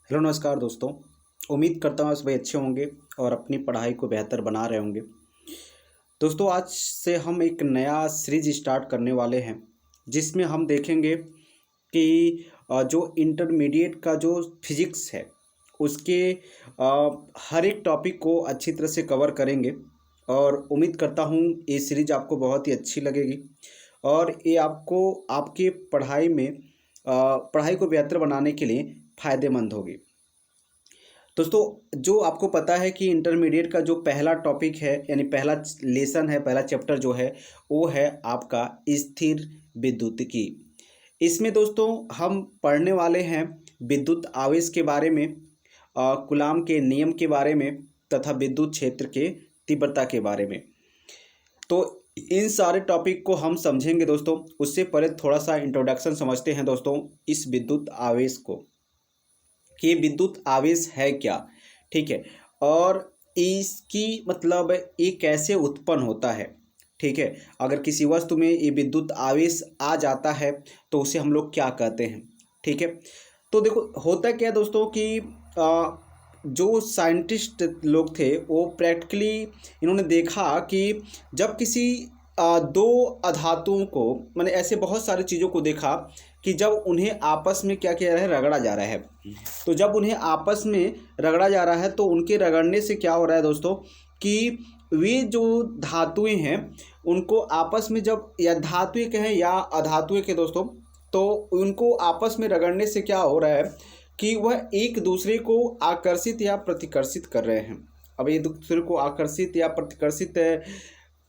Hello नमस्कार दोस्तों। उम्मीद करता हूँ सभी अच्छे होंगे और अपनी पढ़ाई को बेहतर बना रहे होंगे। दोस्तों आज से हम एक नया सीरीज स्टार्ट करने वाले हैं जिसमें हम देखेंगे कि जो इंटरमीडिएट का जो फिजिक्स है उसके हर एक टॉपिक को अच्छी तरह से कवर करेंगे और उम्मीद करता हूँ ये सीरीज आपको बहुत ही अच्छी लगेगी और ये आपको आपके पढ़ाई को बेहतर बनाने के लिए फ़ायदेमंद होगी। दोस्तों जो आपको पता है कि इंटरमीडिएट का जो पहला टॉपिक है यानी पहला लेसन है, पहला चैप्टर जो है वो है आपका स्थिर विद्युतिकी। इसमें दोस्तों हम पढ़ने वाले हैं विद्युत आवेश के बारे में, कूलाम के नियम के बारे में तथा विद्युत क्षेत्र के तीव्रता के बारे में। तो इन सारे टॉपिक को हम समझेंगे दोस्तों। उससे पहले थोड़ा सा इंट्रोडक्शन समझते हैं दोस्तों इस विद्युत आवेश को कि विद्युत आवेश है क्या, ठीक है, और इसकी मतलब ये कैसे उत्पन्न होता है, ठीक है। अगर किसी वस्तु में ये विद्युत आवेश आ जाता है तो उसे हम लोग क्या कहते हैं, ठीक है। तो देखो होता क्या है दोस्तों कि जो साइंटिस्ट लोग थे वो प्रैक्टिकली इन्होंने देखा कि जब किसी दो अधातुओं को, मैंने ऐसे बहुत सारी चीज़ों को देखा कि जब उन्हें आपस में क्या किया रहा है, रगड़ा जा रहा है। तो जब उन्हें आपस में रगड़ा जा रहा है तो उनके रगड़ने से क्या हो रहा है दोस्तों कि वे जो धातुएं हैं उनको आपस में, जब या धातुएं कहें या अधातुएं के दोस्तों, तो उनको आपस में रगड़ने से क्या हो रहा है कि वह एक दूसरे को आकर्षित या प्रतिकर्षित कर रहे हैं। अब एक दूसरे को आकर्षित या प्रतिकर्षित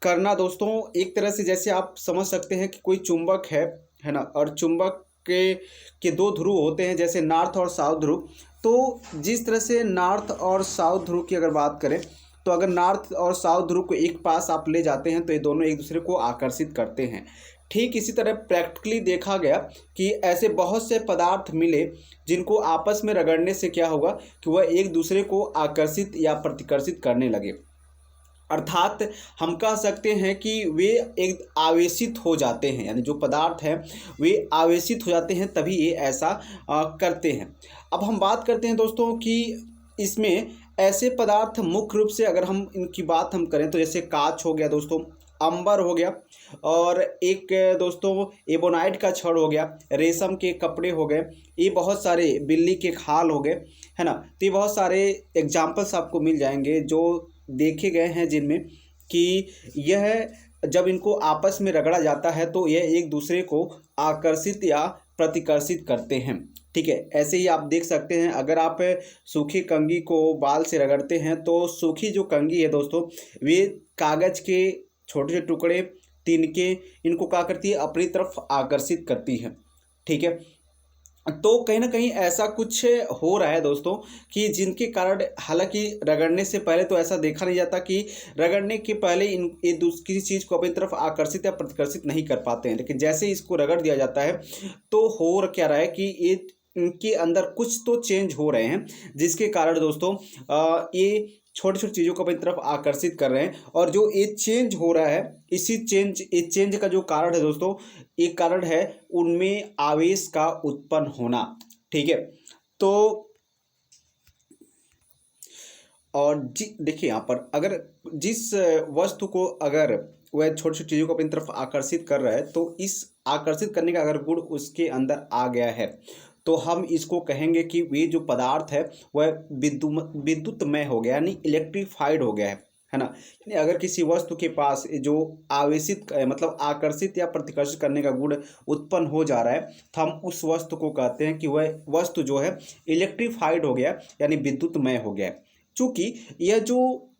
करना दोस्तों एक तरह से जैसे आप समझ सकते हैं कि कोई चुंबक है ना, और चुंबक के दो ध्रुव होते हैं जैसे नॉर्थ और साउथ ध्रुव। तो जिस तरह से नॉर्थ और साउथ ध्रुव की अगर बात करें तो अगर नॉर्थ और साउथ ध्रुव को एक पास आप ले जाते हैं तो ये दोनों एक दूसरे को आकर्षित करते हैं। ठीक इसी तरह प्रैक्टिकली देखा गया कि ऐसे बहुत से पदार्थ मिले जिनको आपस में रगड़ने से क्या होगा कि वह एक दूसरे को आकर्षित या प्रतिकर्षित करने लगे। अर्थात हम कह सकते हैं कि वे एक आवेशित हो जाते हैं, यानी जो पदार्थ हैं वे आवेशित हो जाते हैं, तभी ये ऐसा करते हैं। अब हम बात करते हैं दोस्तों कि इसमें ऐसे पदार्थ मुख्य रूप से अगर हम इनकी बात हम करें तो जैसे कांच हो गया दोस्तों, अंबर हो गया, और एक दोस्तों एबोनाइट का छड़ हो गया, रेशम के कपड़े हो गए, ये बहुत सारे बिल्ली के खाल हो गए, है ना। तो ये बहुत सारे एग्जाम्पल्स आपको मिल जाएंगे जो देखे गए हैं जिनमें कि यह जब इनको आपस में रगड़ा जाता है तो यह एक दूसरे को आकर्षित या प्रतिकर्षित करते हैं, ठीक है। ऐसे ही आप देख सकते हैं अगर आप सूखी कंघी को बाल से रगड़ते हैं तो सूखी जो कंघी है दोस्तों वे कागज़ के छोटे छोटे टुकड़े, तिनके, इनको क्या करती है, अपनी तरफ आकर्षित करती है, ठीक है। तो कहीं ना कहीं ऐसा कुछ हो रहा है दोस्तों कि जिनके कारण, हालांकि रगड़ने से पहले तो ऐसा देखा नहीं जाता कि रगड़ने के पहले ये किसी चीज़ को अपनी तरफ आकर्षित या प्रतिकर्षित नहीं कर पाते हैं, लेकिन जैसे ही इसको रगड़ दिया जाता है तो हो क्या रहा है कि ये इनके अंदर कुछ तो चेंज हो रहे हैं जिसके कारण दोस्तों ये छोटी छोटी चीज़ों को अपनी तरफ आकर्षित कर रहे हैं। और जो ये चेंज हो रहा है, ये चेंज का जो कारण है दोस्तों, एक कारण है उनमें आवेश का उत्पन्न होना, ठीक है। तो और देखिए यहाँ पर अगर जिस वस्तु को अगर वह छोटी छोटी चीज़ों को अपनी तरफ आकर्षित कर रहा है तो इस आकर्षित करने का अगर गुण उसके अंदर आ गया है तो हम इसको कहेंगे कि वे जो पदार्थ है वह विद्युतमय हो गया, यानी इलेक्ट्रीफाइड हो गया है ना। यानी अगर किसी वस्तु के पास जो आवेशित मतलब आकर्षित या प्रतिकर्षित करने का गुण उत्पन्न हो जा रहा है तो हम उस वस्तु को कहते हैं कि वह वस्तु जो है इलेक्ट्रीफाइड हो गया, यानी विद्युतमय हो गया। चूँकि यह जो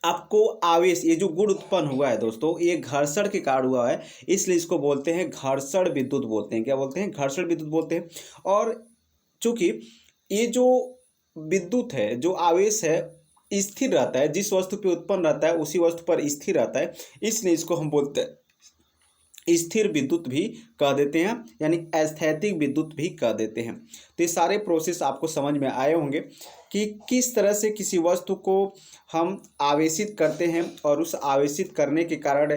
आपको आवेश, ये जो गुण उत्पन्न हुआ है दोस्तों, ये घर्षण के कारण हुआ है, इसलिए इसको बोलते हैं घर्षण विद्युत बोलते हैं। क्या बोलते हैं? घर्षण विद्युत बोलते हैं। और चूंकि ये जो विद्युत है, जो आवेश है, स्थिर रहता है, जिस वस्तु पे उत्पन्न रहता है उसी वस्तु पर स्थिर रहता है, इसलिए इसको हम बोलते हैं स्थिर विद्युत भी कह देते हैं, यानी एस्थेटिक विद्युत भी कह देते हैं। तो ये सारे प्रोसेस आपको समझ में आए होंगे कि किस तरह से किसी वस्तु को हम आवेशित करते हैं और उस आवेशित करने के कारण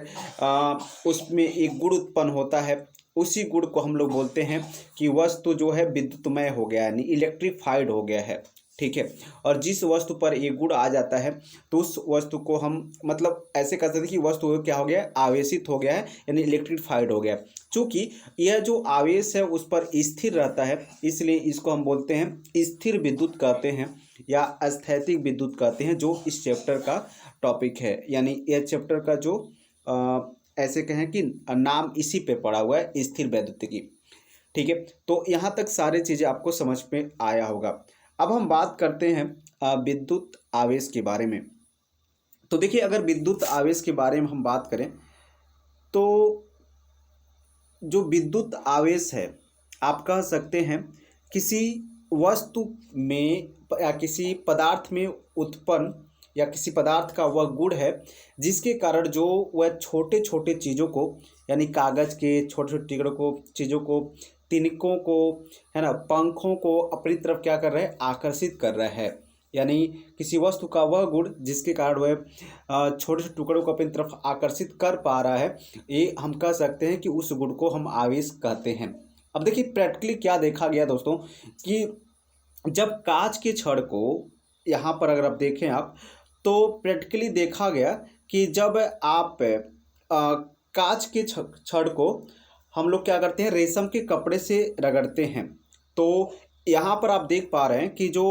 उसमें एक गुण उत्पन्न होता है, उसी गुण को हम लोग बोलते हैं कि वस्तु जो है विद्युतमय हो गया, यानी इलेक्ट्रीफाइड हो गया है। ठीक है, और जिस वस्तु पर ये गुण आ जाता है तो उस वस्तु को हम मतलब ऐसे कहते हैं कि वस्तु क्या हो गया है, आवेशित हो गया है, यानी इलेक्ट्रीफाइड हो गया। चूँकि यह जो आवेश है उस पर स्थिर रहता है, इसलिए इसको हम बोलते हैं स्थिर विद्युत कहते हैं या स्थैतिक विद्युत कहते हैं, जो इस चैप्टर का टॉपिक है। यानी यह चैप्टर का जो ऐसे कहें कि नाम इसी पे पड़ा हुआ है, स्थिर वैद्युतिकी। ठीक है, तो यहाँ तक सारी चीज़ें आपको समझ में आया होगा। अब हम बात करते हैं विद्युत आवेश के बारे में। तो देखिए, अगर विद्युत आवेश के बारे में हम बात करें तो जो विद्युत आवेश है, आप कह सकते हैं किसी वस्तु में या किसी पदार्थ में उत्पन्न या किसी पदार्थ का वह गुण है जिसके कारण जो वह छोटे छोटे चीज़ों को, यानी कागज़ के छोटे छोटे टुकड़ों को, चीज़ों को, तिनकों को, है ना, पंखों को अपनी तरफ क्या कर रहा है, आकर्षित कर रहा है। यानी किसी वस्तु का वह गुण जिसके कारण वह छोटे छोटे टुकड़ों को अपनी तरफ आकर्षित कर पा रहा है, ये हम कह सकते हैं कि उस गुण को हम आवेश कहते हैं। अब देखिए प्रैक्टिकली क्या देखा गया दोस्तों कि जब कांच के छड़ को, यहाँ पर अगर आप देखें आप, तो प्रैक्टिकली देखा गया कि जब आप कांच के छड़ को हम लोग क्या करते हैं, रेशम के कपड़े से रगड़ते हैं, तो यहाँ पर आप देख पा रहे हैं कि जो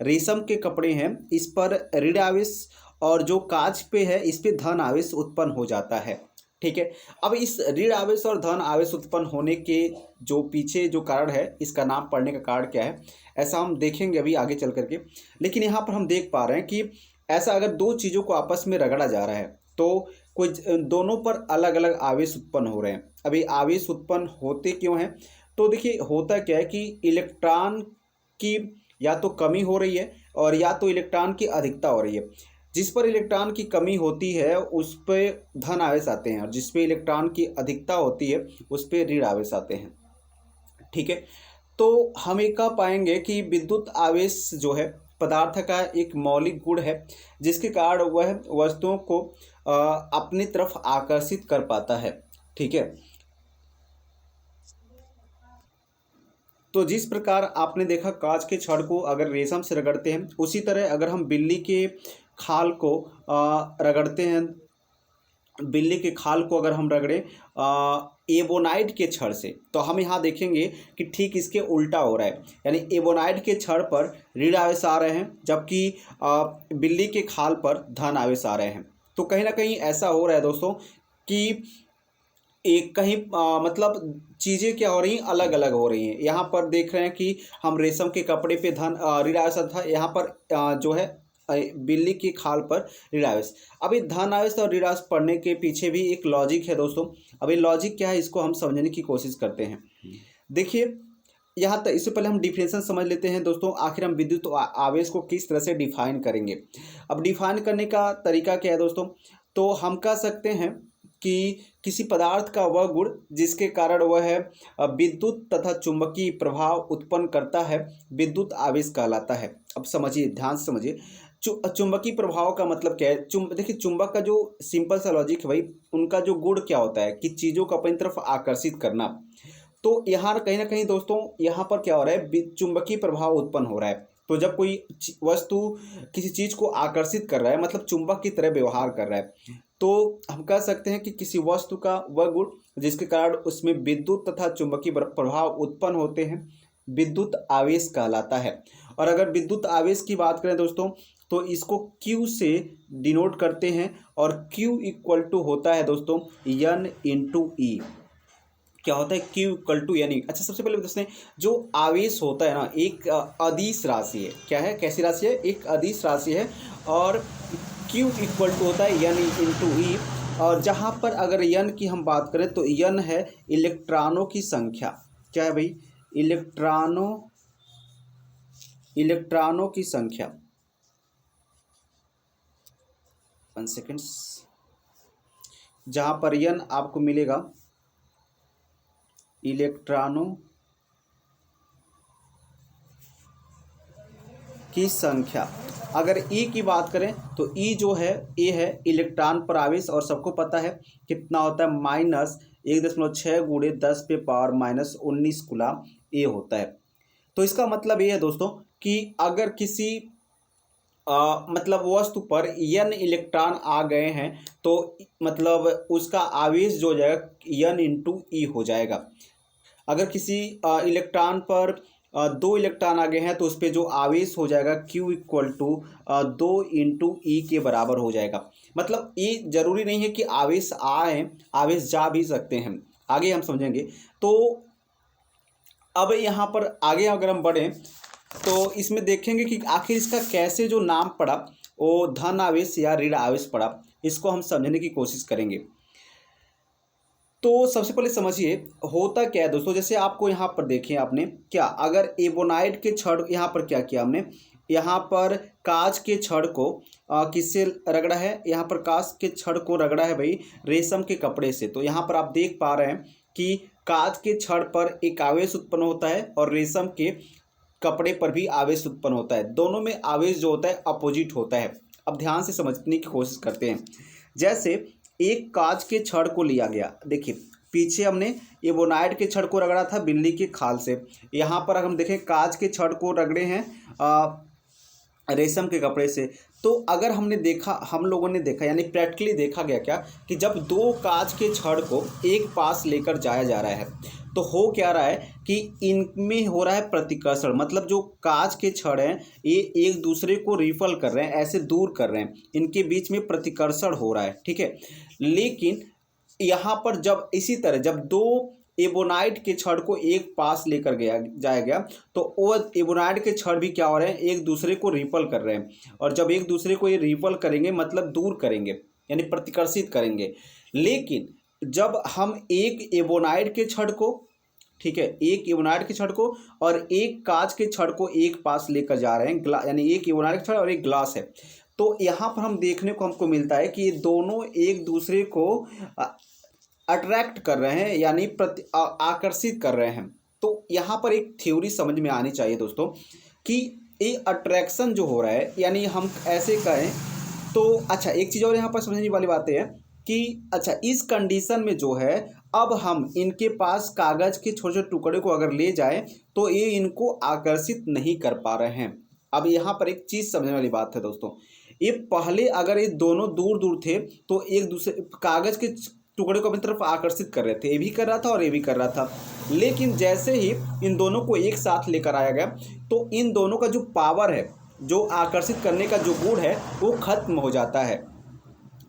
रेशम के कपड़े हैं इस पर ऋण आवेश और जो कांच पे है इस पे धन आवेश उत्पन्न हो जाता है। ठीक है, अब इस ऋण आवेश और धन आवेश उत्पन्न होने के जो पीछे जो कारण है, इसका नाम पढ़ने का कारण क्या है, ऐसा हम देखेंगे अभी आगे चल करके। लेकिन यहाँ पर हम देख पा रहे हैं कि ऐसा अगर दो चीज़ों को आपस में रगड़ा जा रहा है तो कोई दोनों पर अलग अलग आवेश उत्पन्न हो रहे हैं। अभी आवेश उत्पन्न होते क्यों हैं, तो देखिए होता क्या है कि इलेक्ट्रॉन की या तो कमी हो रही है और या तो इलेक्ट्रॉन की अधिकता हो रही है। जिस पर इलेक्ट्रॉन की कमी होती है उस पर धन आवेश आते हैं और जिस पे इलेक्ट्रॉन की अधिकता होती है उस पर ऋण आवेश आते हैं। ठीक है, तो हम एक कह पाएंगे कि विद्युत आवेश जो है पदार्थ का एक मौलिक गुण है जिसके कारण वह वस्तुओं को अपनी तरफ आकर्षित कर पाता है। ठीक है, तो जिस प्रकार आपने देखा कांच के छड़ को अगर रेशम से रगड़ते हैं, उसी तरह अगर हम बिल्ली के खाल को रगड़ते हैं, बिल्ली के खाल को अगर हम रगड़े एबोनाइट के छड़ से, तो हम यहाँ देखेंगे कि ठीक इसके उल्टा हो रहा है। यानी एबोनाइट के छड़ पर ऋण आवेश आ रहे हैं जबकि बिल्ली के खाल पर धन आवेश आ रहे हैं। तो कहीं ना कहीं ऐसा हो रहा है दोस्तों कि एक कहीं मतलब चीज़ें क्या हो रही हैं, अलग अलग हो रही हैं। यहाँ पर देख रहे हैं कि हम रेशम के कपड़े पे धन ऋण आवेश था, यहाँ पर जो है बिल्ली की खाल पर ऋण आवेश। अभी धन आवेश और ऋण आवेश पढ़ने के पीछे भी एक लॉजिक है दोस्तों। अभी लॉजिक क्या है इसको हम समझने की कोशिश करते हैं। देखिए यहाँ तक, इससे पहले हम डिफिनेशन समझ लेते हैं दोस्तों, आखिर हम विद्युत आवेश को किस तरह से डिफाइन करेंगे। अब डिफाइन करने का तरीका क्या है दोस्तों, तो हम कह सकते हैं कि किसी पदार्थ का वह गुण जिसके कारण वह है विद्युत तथा चुंबकीय प्रभाव उत्पन्न करता है, विद्युत आवेश कहलाता है। अब समझिए, ध्यान से समझिए, चुंबकीय प्रभाव का मतलब क्या है। देखिए चुंबक का जो सिंपल सा लॉजिक है भाई, उनका जो गुण क्या होता है कि चीज़ों को अपनी तरफ आकर्षित करना। तो यहाँ कहीं ना कहीं दोस्तों यहाँ पर क्या हो रहा है, चुंबकीय प्रभाव उत्पन्न हो रहा है। तो जब कोई वस्तु किसी चीज़ को आकर्षित कर रहा है, मतलब चुंबक की तरह व्यवहार कर रहा है, तो हम कह सकते हैं कि किसी वस्तु का वह गुण जिसके कारण उसमें विद्युत तथा चुंबकीय प्रभाव उत्पन्न होते हैं, विद्युत आवेश कहलाता है। और अगर विद्युत आवेश की बात करें दोस्तों तो इसको Q से डिनोट करते हैं और Q इक्वल टू होता है दोस्तों N इंटू ई। क्या होता है Q इक्वल टू यानी, अच्छा सबसे पहले दोस्तों जो आवेश होता है ना, एक अदिश राशि है। क्या है, कैसी राशि है, एक अदिश राशि है। और Q इक्वल टू होता है N इंटू ई। और जहाँ पर अगर N की हम बात करें तो N है इलेक्ट्रॉनों की संख्या। क्या है भाई, इलेक्ट्रॉनों की संख्या। 1 सेकेंड्स, जहाँ पर N आपको मिलेगा इलेक्ट्रॉनों की संख्या। अगर ई की बात करें तो ई जो है ए है इलेक्ट्रॉन पर आवेश, और सबको पता है कितना होता है, 1.6 गुणे 10 पे पावर माइनस 19 कूलम ये होता है। तो इसका मतलब ये है दोस्तों कि अगर किसी मतलब वस्तु पर n इलेक्ट्रॉन आ गए हैं तो मतलब उसका आवेश जो हो जाएगा n इंटू ई हो जाएगा। अगर किसी इलेक्ट्रॉन पर 2 इलेक्ट्रॉन आ गए हैं तो उस पर जो आवेश हो जाएगा Q इक्वल टू 2 इंटू ई के बराबर हो जाएगा। मतलब ये जरूरी नहीं है कि आवेश आए, आवेश जा भी सकते हैं, आगे हम समझेंगे। तो अब यहाँ पर आगे अगर हम बढ़ें तो इसमें देखेंगे कि आखिर इसका कैसे जो नाम पड़ा वो धन आवेश या ऋण आवेश पड़ा, इसको हम समझने की कोशिश करेंगे। तो सबसे पहले समझिए होता क्या है दोस्तों। जैसे आपको यहाँ पर देखें आपने क्या, अगर एबोनाइट के छड़ यहाँ पर क्या किया हमने, यहाँ पर कांच के छड़ को किससे रगड़ा है, यहाँ पर कांच के छड़ को रगड़ा है भाई रेशम के कपड़े से। तो यहाँ पर आप देख पा रहे हैं कि कांच के छड़ पर एक आवेश उत्पन्न होता है और रेशम के कपड़े पर भी आवेश उत्पन्न होता है। दोनों में आवेश जो होता है अपोजिट होता है। अब ध्यान से समझने की कोशिश करते हैं। जैसे एक कांच के छड़ को लिया गया, देखिए पीछे हमने एबोनाइट के छड़ को रगड़ा था बिल्ली की खाल से, यहाँ पर हम देखें कांच के छड़ को रगड़े हैं रेशम के कपड़े से। तो अगर हमने देखा, हम लोगों ने देखा यानी प्रैक्टिकली देखा गया क्या कि जब दो कांच के छड़ को एक पास लेकर जाया जा रहा है तो हो क्या रहा है कि इनमें हो रहा है प्रतिकर्षण। मतलब जो कांच के छड़ हैं ये एक दूसरे को रिपल कर रहे हैं, ऐसे दूर कर रहे हैं, इनके बीच में प्रतिकर्षण हो रहा है, ठीक है। लेकिन यहाँ पर जब इसी तरह जब दो एबोनाइट के छड़ को एक पास लेकर जाया गया तो वो एबोनाइट के छड़ भी क्या हो रहे हैं, एक दूसरे को रिपल कर रहे हैं। और जब एक दूसरे को ये रिपल करेंगे मतलब दूर करेंगे यानी प्रतिकर्षित करेंगे। लेकिन जब हम एक एबोनाइट के छड़ को, ठीक है, एक एबोनाइट के छड़ को और एक कांच के छड़ को एक पास लेकर जा रहे हैं, यानी एक एबोनाइट का छड़ और एक ग्लास है, तो यहाँ पर हम देखने को हमको मिलता है कि ये दोनों एक दूसरे को अट्रैक्ट कर रहे हैं यानी आकर्षित कर रहे हैं। तो यहाँ पर एक थ्योरी समझ में आनी चाहिए दोस्तों कि ये अट्रैक्शन जो हो रहा है, यानी हम ऐसे कहें तो अच्छा एक चीज़ और यहाँ पर समझने वाली बात है कि अच्छा इस कंडीशन में जो है अब हम इनके पास कागज़ के छोटे छोटे टुकड़े को अगर ले जाएं तो ये इनको आकर्षित नहीं कर पा रहे हैं। अब यहाँ पर एक चीज़ समझने वाली बात है दोस्तों, ये पहले अगर ये दोनों दूर दूर थे तो एक दूसरे कागज़ के टुकड़े को अपनी तरफ आकर्षित कर रहे थे, ये भी कर रहा था और ये भी कर रहा था। लेकिन जैसे ही इन दोनों को एक साथ लेकर आया गया तो इन दोनों का जो पावर है, जो आकर्षित करने का जो गुण है वो खत्म हो जाता है।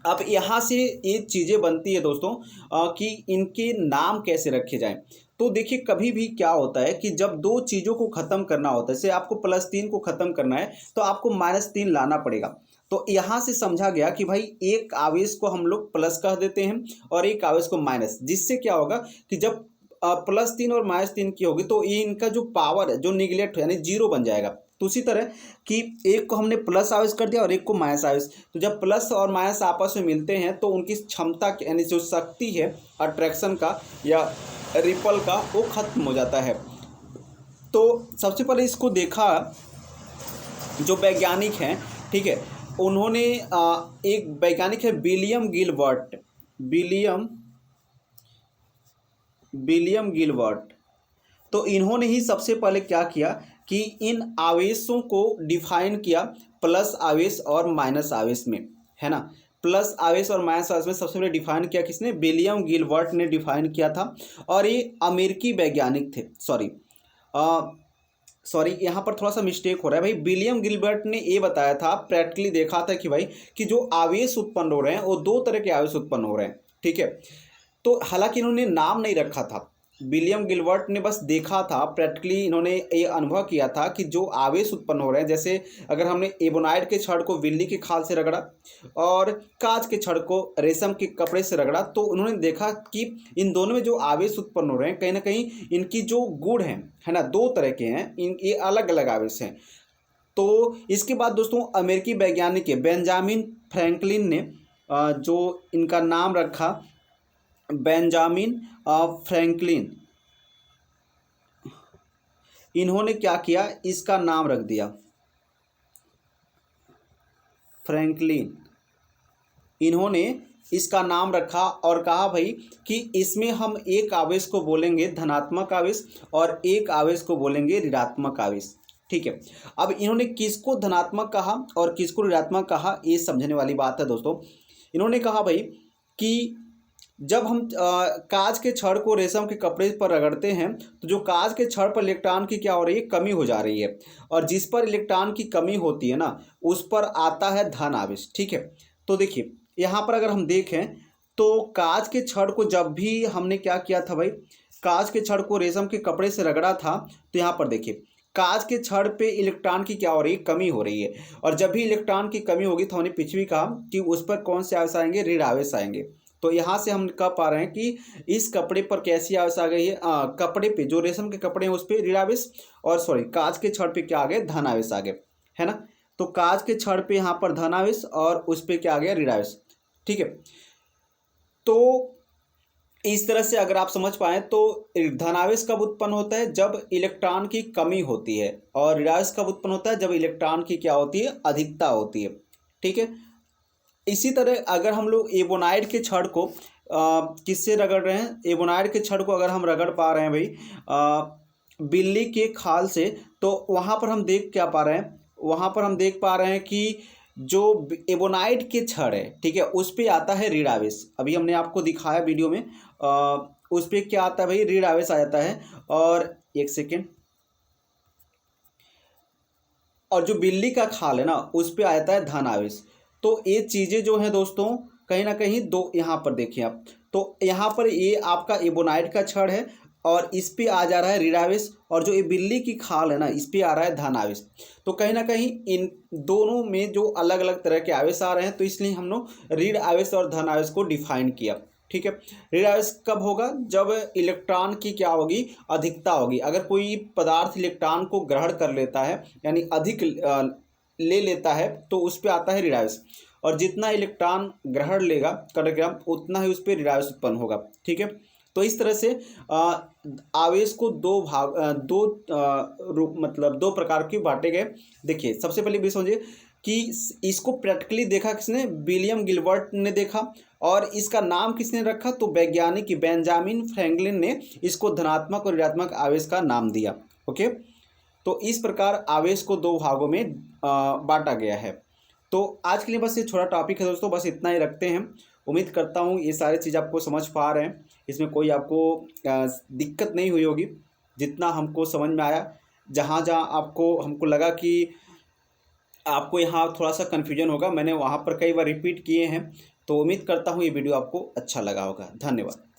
अब यहाँ से ये चीज़ें बनती है दोस्तों कि इनके नाम कैसे रखे जाएं। तो देखिए कभी भी क्या होता है कि जब दो चीज़ों को ख़त्म करना होता है, जैसे आपको +3 को ख़त्म करना है तो आपको -3 लाना पड़ेगा। तो यहाँ से समझा गया कि भाई एक आवेश को हम लोग प्लस कह देते हैं और एक आवेश को माइनस, जिससे क्या होगा कि जब +3 और -3 की होगी तो ये इनका जो पावर है जो निगलेक्ट यानी जीरो बन जाएगा। तो उसी तरह कि एक को हमने प्लस आवेश कर दिया और एक को माइनस आवेश, तो जब प्लस और माइनस आपस में मिलते हैं तो उनकी क्षमता यानी जो शक्ति है अट्रैक्शन का या रिपल का वो खत्म हो जाता है। तो सबसे पहले इसको देखा जो वैज्ञानिक हैं, ठीक है, उन्होंने एक वैज्ञानिक है विलियम गिलबर्ट। तो इन्होंने ही सबसे पहले क्या किया कि इन आवेशों को डिफाइन किया प्लस आवेश और माइनस आवेश में, है ना। प्लस आवेश और माइनस आवेश में सबसे पहले डिफाइन किया किसने, विलियम गिलबर्ट ने डिफाइन किया था। और ये अमेरिकी वैज्ञानिक थे, सॉरी यहाँ पर थोड़ा सा मिस्टेक हो रहा है भाई। विलियम गिलबर्ट ने ये बताया था, प्रैक्टिकली देखा था कि भाई कि जो आवेश उत्पन्न हो रहे हैं वो दो तरह के आवेश उत्पन्न हो रहे हैं, ठीक है। तो हालांकि इन्होंने नाम नहीं रखा था, विलियम गिलबर्ट ने बस देखा था, प्रैक्टिकली इन्होंने ये अनुभव किया था कि जो आवेश उत्पन्न हो रहे हैं, जैसे अगर हमने एबोनाइट के छड़ को बिल्ली की खाल से रगड़ा और कांच के छड़ को रेशम के कपड़े से रगड़ा, तो उन्होंने देखा कि इन दोनों में जो आवेश उत्पन्न हो रहे हैं कहीं ना कहीं इनकी जो गुण है ना, दो तरह के हैं, ये अलग अलग आवेश हैं। तो इसके बाद दोस्तों अमेरिकी वैज्ञानिक है बेंजामिन फ्रैंकलिन ने जो इनका नाम रखा बेंजामिन फ्रैंकलिन, इन्होंने क्या किया, इसका नाम रख दिया फ्रैंकलिन। इन्होंने इसका नाम रखा और कहा भाई कि इसमें हम एक आवेश को बोलेंगे धनात्मक आवेश और एक आवेश को बोलेंगे ऋणात्मक आवेश। ठीक है, अब इन्होंने किसको धनात्मक कहा और किसको ऋणात्मक कहा, ये समझने वाली बात है दोस्तों। इन्होंने कहा भाई कि जब हम कांच के छड़ को रेशम के कपड़े पर रगड़ते हैं तो जो कांच के छड़ पर इलेक्ट्रॉन की क्या हो रही है, कमी हो जा रही है, और जिस पर इलेक्ट्रॉन की कमी होती है ना उस पर आता है धन आवेश। ठीक है, तो देखिए यहाँ पर अगर हम देखें तो कांच के छड़ को जब भी हमने क्या किया था भाई, कांच के छड़ को रेशम के कपड़े से रगड़ा था, तो यहाँ पर देखिए कांच के छड़ पे इलेक्ट्रॉन की क्या हो रही है, कमी हो रही है, और जब भी इलेक्ट्रॉन की कमी होगी तो हमने पीछे भी कहा कि उस पर कौन से आवेश आएंगे, ऋण आवेश आएंगे। तो यहाँ से हम कह पा रहे हैं कि इस कपड़े पर कैसी आवेश आ गई है, कपड़े पे जो रेशम के कपड़े हैं उस पर ऋण आवेश, और सॉरी कांच के छड़ पे क्या आ गए, धन आवेश आ गए, है ना। तो कांच के छड़ पे यहाँ पर धन आवेश और उस पर क्या आ गया, ऋण आवेश। ठीक है, तो इस तरह से अगर आप समझ पाए तो धनावेश कब उत्पन्न होता है, जब इलेक्ट्रॉन की कमी होती है, और ऋणावेश कब उत्पन्न होता है, जब इलेक्ट्रॉन की क्या होती है, अधिकता होती है। ठीक है, इसी तरह अगर हम लोग एबोनाइड के छड़ को किससे रगड़ रहे हैं, एबोनाइड के छड़ को अगर हम रगड़ पा रहे हैं भाई बिल्ली के खाल से, तो वहाँ पर हम देख क्या पा रहे हैं, वहाँ पर हम देख पा रहे हैं कि जो एबोनाइट के छड़ है, ठीक है, उस पे आता है ऋण आवेश। अभी हमने आपको दिखाया वीडियो में, उस पे क्या आता है भाई, ऋण आवेश आ जाता है। और एक सेकेंड, और जो बिल्ली का खाल है ना उस पे आ जाता है धन आवेश। तो ये चीज़ें जो हैं दोस्तों कहीं ना कहीं दो, यहाँ पर देखिए आप, तो यहाँ पर ये आपका एबोनाइट का छड़ है और इस पे आ जा रहा है ऋण आवेश, और जो ये बिल्ली की खाल है ना इस पे आ रहा है धन आवेश। तो कहीं ना कहीं इन दोनों में जो अलग अलग तरह के आवेश आ रहे हैं, तो इसलिए हम लोग ऋण आवेश और धन आवेश को डिफाइन किया। ठीक है, ऋण आवेश कब होगा, जब इलेक्ट्रॉन की क्या होगी, अधिकता होगी। अगर कोई पदार्थ इलेक्ट्रॉन को ग्रहण कर लेता है यानी अधिक ले लेता है तो उस पर आता है ऋण आवेश, और जितना इलेक्ट्रॉन ग्रहण लेगा करेगा उतना ही उस पर ऋण आवेश उत्पन्न होगा। ठीक है, तो इस तरह से आवेश को दो भाग मतलब दो प्रकार के बांटे गए। देखिए सबसे पहले भी समझिए कि इसको प्रैक्टिकली देखा किसने, विलियम गिलबर्ट ने देखा, और इसका नाम किसने रखा, तो वैज्ञानिक बेंजामिन फ्रैंकलिन ने इसको धनात्मक और ऋणात्मक आवेश का नाम दिया। ओके, तो इस प्रकार आवेश को दो भागों में बांटा गया है। तो आज के लिए बस ये छोटा टॉपिक है दोस्तों, बस इतना ही रखते हैं। उम्मीद करता हूँ ये सारी चीज़ आपको समझ पा रहे हैं, इसमें कोई आपको दिक्कत नहीं हुई होगी। जितना हमको समझ में आया, जहाँ जहाँ आपको हमको लगा कि आपको यहाँ थोड़ा सा कन्फ्यूजन होगा, मैंने वहाँ पर कई बार रिपीट किए हैं। तो उम्मीद करता हूँ ये वीडियो आपको अच्छा लगा होगा। धन्यवाद।